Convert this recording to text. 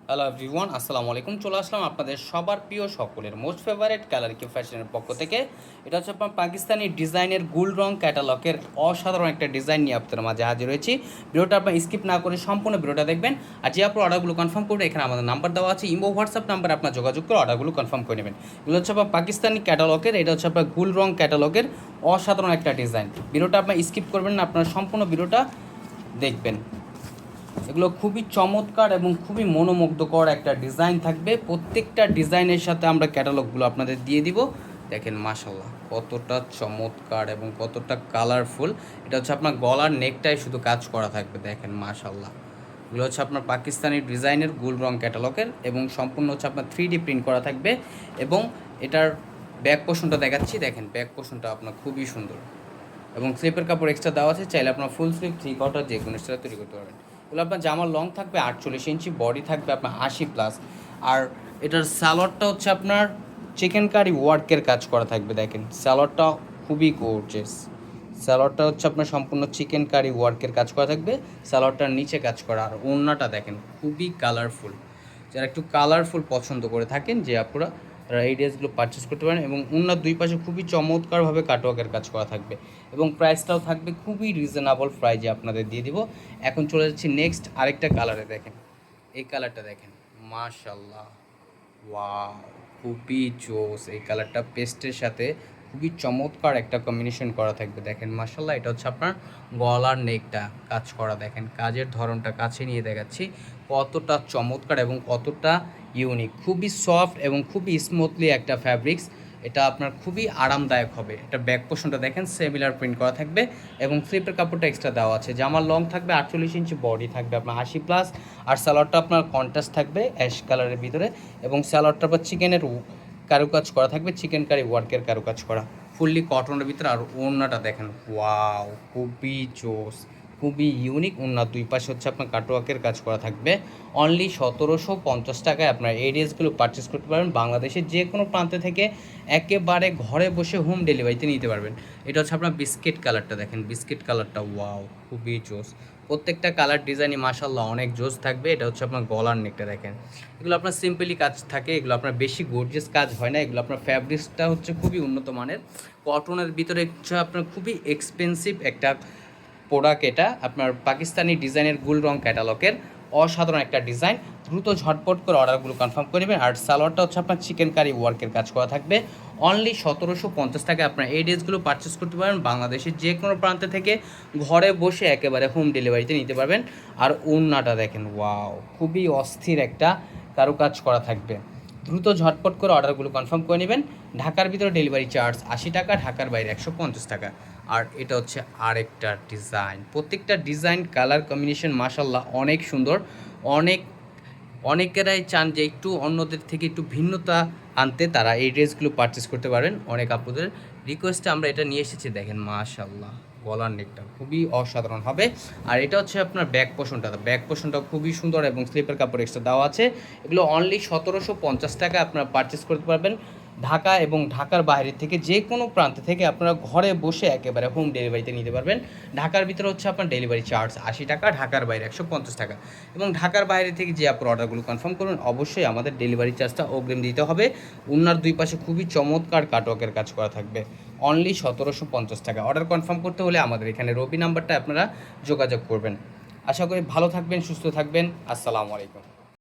Hello everyone, আসসালামু আলাইকুম। চলে আসলাম আপনাদের সবার প্রিয় সকলের মোস্ট ফেভারিট কালার কি ফ্যাশনের পক্ষ থেকে। এটা হচ্ছে আপনার পাকিস্তানি ডিজাইনের গুল রং ক্যাটালগের অসাধারণ একটা ডিজাইন নিয়ে আপনাদের মাঝে হাজির হয়েছি। ভিডিওটা আপনার স্কিপ না করে সম্পূর্ণ ভিডিওটা দেখবেন। আর যে আপনার অর্ডারগুলো কনফার্ম করবে, এখানে আমাদের নাম্বার দেওয়া আছে, ইমো হোয়াটসঅ্যাপ নাম্বার আপনার যোগাযোগ করে অর্ডারগুলো কনফার্ম করে নেবেন। এগুলো হচ্ছে আপনার পাকিস্তানি ক্যাটালগের, এটা হচ্ছে আপনার গুল রং ক্যাটালগের অসাধারণ একটা ডিজাইন। ভিডিওটা আপনার স্কিপ করবেন না, আপনার সম্পূর্ণ ভিডিওটা দেখবেন। এগুলো খুবই চমৎকার এবং খুবই মনোমুগ্ধকর একটা ডিজাইন থাকবে। প্রত্যেকটা ডিজাইনের সাথে আমরা ক্যাটালগুলো আপনাদের দিয়ে দিব। দেখেন মাশাল্লাহ কতটা চমৎকার এবং কতটা কালারফুল। এটা হচ্ছে আপনার গলার নেকটাই শুধু কাজ করা থাকবে। দেখেন মাশাল্লাহ, এগুলো হচ্ছে আপনার পাকিস্তানি ডিজাইনের গুল রং ক্যাটালগের এবং সম্পূর্ণ হচ্ছে আপনার 3D প্রিন্ট করা থাকবে। এবং এটার ব্যাক পোর্শনটা দেখাচ্ছি। দেখেন ব্যাক পোর্শনটা আপনার খুবই সুন্দর এবং স্লিপের কাপড় এক্সট্রা দেওয়া আছে। চাইলে আপনার ফুল স্লিপ 3/4 যে কোনো স্টাইলে তৈরি করতে পারবেন। এগুলো আপনার জামার লং থাকবে 48 ইঞ্চি, বডি থাকবে আপনার 80+। আর এটার সালোয়ারটা হচ্ছে আপনার চিকেন কারি ওয়ার্কের কাজ করা থাকবে। দেখেন সালোয়ারটা খুবই গর্জিয়াস। সালোয়ারটা হচ্ছে আপনার সম্পূর্ণ চিকেন কারি ওয়ার্কের কাজ করা থাকবে। সালোয়ারটার নিচে কাজ করা। আর ওড়নাটা দেখেন খুবই কালারফুল। যারা একটু কালারফুল পছন্দ করে থাকেন, যে আপনারা তারা এই ড্রেসগুলো পারচেস করতে পারেন। এবং ওড়নার দুই পাশে খুবই চমৎকারভাবে কাটওয়ার্কের কাজ করা থাকবে এবং প্রাইসটাও থাকবে খুবই রিজনেবল প্রাইজে আপনাদের দিয়ে দিব। এখন চলে যাচ্ছি নেক্সট আরেকটা কালারে। দেখেন এই কালারটা দেখেন মাশাল্লাহ, ওয়াও খুবই জোস। এই কালারটা পেস্টের সাথে খুবই চমৎকার একটা কম্বিনেশন করা থাকবে। দেখেন মাশাল্লাহ, এটা হচ্ছে আপনার গলার নেকটা কাজ করা। দেখেন কাজের ধরনটা কাছে নিয়ে দেখাচ্ছি কতটা চমৎকার এবং কতটা ইউনিক। খুবই সফট এবং খুবই স্মুথলি একটা ফ্যাব্রিক্স। এটা আপনার খুবই আরামদায়ক হবে। এটা ব্যাক পোর্শনটা দেখেন সিমিলার প্রিন্ট করা থাকবে এবং স্লিপের কাপড়টা এক্সট্রা দেওয়া আছে। জামার লং থাকবে 48 ইঞ্চি, বডি থাকবে আপনার 80+। আর সালোয়ারটা আপনার কন্ট্রাস্ট থাকবে অ্যাশ কালারের ভিতরে এবং সালোয়ারটা পর চিকেনের কারুকাজ করা থাকবে, চিকেন কারি ওয়ার্কের কারুকাজ করা, ফুললি কটনের ভিতরে। আর ওড়নাটা দেখেন ওয়াও খুবই জোস, খুবই ইউনিক। ওড়নার দুই পাশে হচ্ছে আপনার কাটওয়ার্কের কাজ করা থাকবে। অনলি 1750 টাকায় আপনার এই ড্রেসগুলো পারচেস করতে পারবেন। বাংলাদেশের যে কোনো প্রান্তে থেকে একেবারে ঘরে বসে হোম ডেলিভারিতে নিতে পারবেন। এটা হচ্ছে আপনার বিস্কিট কালারটা। দেখেন বিস্কিট কালারটা ওয়াও খুবই জোস। প্রত্যেকটা কালার ডিজাইনই মাশাল্লাহ অনেক জোস থাকবে। এটা হচ্ছে আপনার গলার নেকটা। দেখেন এগুলো আপনার সিম্পলি কাজ থাকে, এগুলো আপনার বেশি গর্জিয়াস কাজ হয় না। এগুলো আপনার ফ্যাব্রিক্সটা হচ্ছে খুবই উন্নত মানের কটনের ভিতরে। হচ্ছে আপনার খুবই এক্সপেন্সিভ একটা প্রোডাক্ট। এটা আপনার পাকিস্তানি ডিজাইনের গুল রং ক্যাটালগের অসাধারণ একটা ডিজাইন। দ্রুত ঝটপট করে অর্ডারগুলো কনফার্ম করে নেবেন। আর সালোয়ারটা হচ্ছে আপনার চিকেন কারি ওয়ার্কের কাজ করা থাকবে। অনলি 1750 টাকায় আপনার এই ড্রেসগুলো পারচেস করতে পারেন। বাংলাদেশের যে কোনো প্রান্ত থেকে ঘরে বসে একেবারে হোম ডেলিভারিতে নিতে পারবেন। আর ওড়নাটা দেখেন ওয়াও খুবই অস্থির একটা কারুকাজ করা থাকবে। দ্রুত ঝটপট করে অর্ডারগুলো কনফার্ম করে নেবেন। ঢাকার ভিতরে ডেলিভারি চার্জ 80 টাকা, ঢাকার বাইরে 150 টাকা। আর এটা হচ্ছে আরেকটা ডিজাইন। প্রত্যেকটা ডিজাইন কালার কম্বিনেশন মাশাল্লাহ অনেক সুন্দর। অনেক অনেকেরাই চান যে একটু অন্যদের থেকে একটু ভিন্নতা আনতে, তারা এই ড্রেসগুলো পারচেস করতে পারেন। অনেক আপুদের রিকোয়েস্টে আমরা এটা নিয়ে এসেছি। দেখেন মাশাল্লাহ গলার নেকটা খুবই অসাধারণ হবে। আর এটা হচ্ছে আপনার ব্যাক পোর্শনটা খুবই সুন্দর এবং স্লিপের কাপড় এক্সট্রা দেওয়া আছে। এগুলো অনলি 1750 টাকা আপনারা পারচেস করতে পারবেন। ঢাকা এবং ঢাকার বাইরে থেকে যে কোনো প্রান্ত থেকে আপনারা ঘরে বসে একেবারে হোম ডেলিভারিতে নিতে পারবেন। ঢাকার ভিতরে হচ্ছে আপনার ডেলিভারি চার্জ 80 টাকা, ঢাকার বাইরে 150 টাকা। এবং ঢাকার বাইরে থেকে যে আপনার অর্ডারগুলো কনফার্ম করুন, অবশ্যই আমাদের ডেলিভারি চার্জটা অগ্রিম দিতে হবে। ওনার দুই পাশে খুবই চমৎকার কাটওয়ার্কের কাজ করা থাকবে। অনলি 1750 টাকা। অর্ডার কনফার্ম করতে হলে আমাদের এখানে রবি নাম্বারটা আপনারা যোগাযোগ করবেন। আশা করি ভালো থাকবেন, সুস্থ থাকবেন। আসসালামু আলাইকুম।